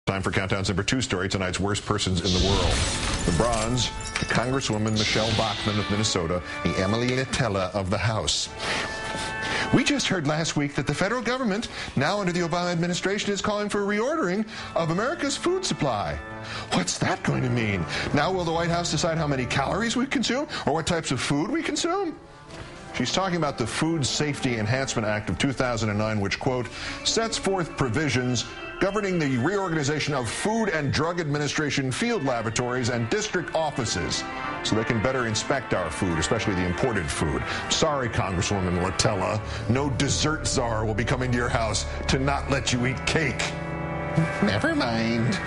Time for Countdown's number 2 story, tonight's worst persons in the world. The bronze, the Congresswoman Michelle Bachmann of Minnesota, the Emily Litella of the House. We just heard last week that the federal government, now under the Obama administration, is calling for a reordering of America's food supply. What's that going to mean? Now will the White House decide how many calories we consume or what types of food we consume? She's talking about the Food Safety Enhancement Act of 2009, which, quote, sets forth provisions governing the reorganization of Food and Drug Administration field laboratories and district offices so they can better inspect our food, especially the imported food. Sorry, Congresswoman Litella, no dessert czar will be coming to your house to not let you eat cake. Never mind.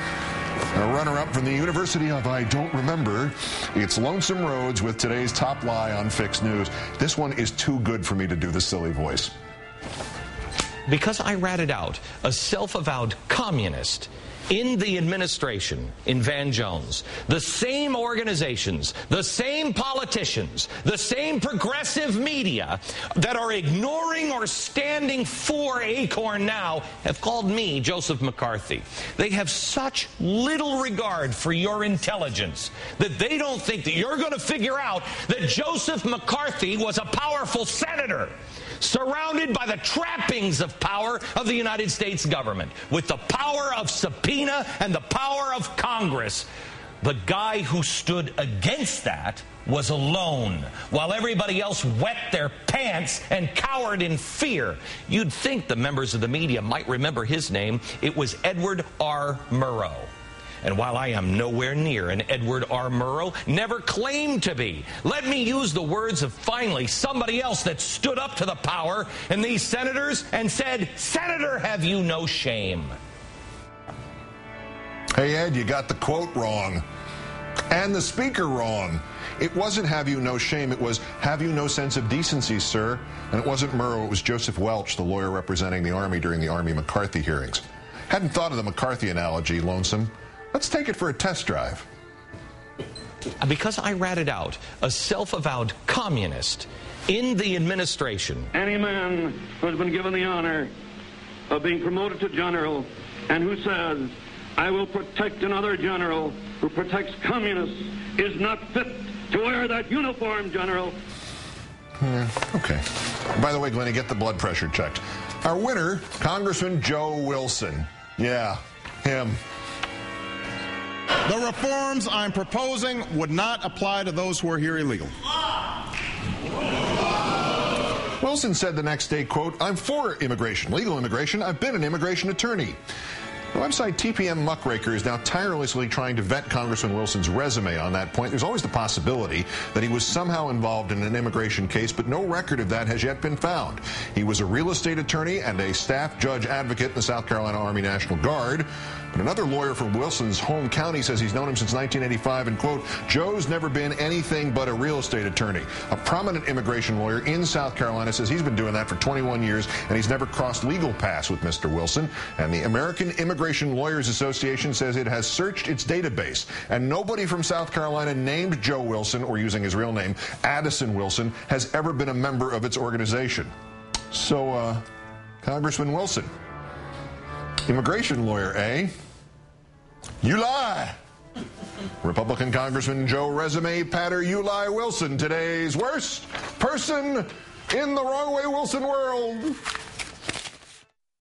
A runner-up from the University of I Don't Remember, it's Lonesome Rhodes with today's top lie on Fix News. This one is too good for me to do the silly voice. Because I ratted out a self-avowed communist in the administration in Van Jones, the same organizations, the same politicians, the same progressive media that are ignoring or standing for Acorn now have called me Joseph McCarthy. They have such little regard for your intelligence that they don't think that you're going to figure out that Joseph McCarthy was a powerful senator surrounded by the trappings of power of the United States government, with the power of subpoena and the power of Congress. The guy who stood against that was alone, while everybody else wet their pants and cowered in fear. You'd think the members of the media might remember his name. It was Edward R. Murrow. And while I am nowhere near an Edward R. Murrow, never claimed to be, let me use the words of finally somebody else that stood up to the power and these senators and said, "Senator, have you no shame?" Hey, Ed, you got the quote wrong. And the speaker wrong. It wasn't "have you no shame," it was "have you no sense of decency, sir?" And it wasn't Murrow, it was Joseph Welch, the lawyer representing the Army during the Army McCarthy hearings. Hadn't thought of the McCarthy analogy, Lonesome. Let's take it for a test drive. Because I ratted out a self-avowed communist in the administration. Any man who has been given the honor of being promoted to general and who says, "I will protect another general who protects communists," is not fit to wear that uniform, General. Okay. By the way, Glennie, get the blood pressure checked. Our winner, Congressman Joe Wilson. Yeah, him. The reforms I'm proposing would not apply to those who are here illegally. Wilson said the next day, quote, "I'm for immigration, legal immigration. I've been an immigration attorney." The website TPM Muckraker is now tirelessly trying to vet Congressman Wilson's resume on that point. There's always the possibility that he was somehow involved in an immigration case, but no record of that has yet been found. He was a real estate attorney and a staff judge advocate in the South Carolina Army National Guard. But another lawyer from Wilson's home county says he's known him since 1985 and, quote, "Joe's never been anything but a real estate attorney." A prominent immigration lawyer in South Carolina says he's been doing that for 21 years and he's never crossed legal paths with Mr. Wilson. And the American Immigration Lawyers Association says it has searched its database and nobody from South Carolina named Joe Wilson, or using his real name, Addison Wilson, has ever been a member of its organization. So, Congressman Wilson, immigration lawyer, eh? You lie. Republican Congressman Joe Resume Patter You Lie Wilson, today's worst person in the wrong way Wilson world.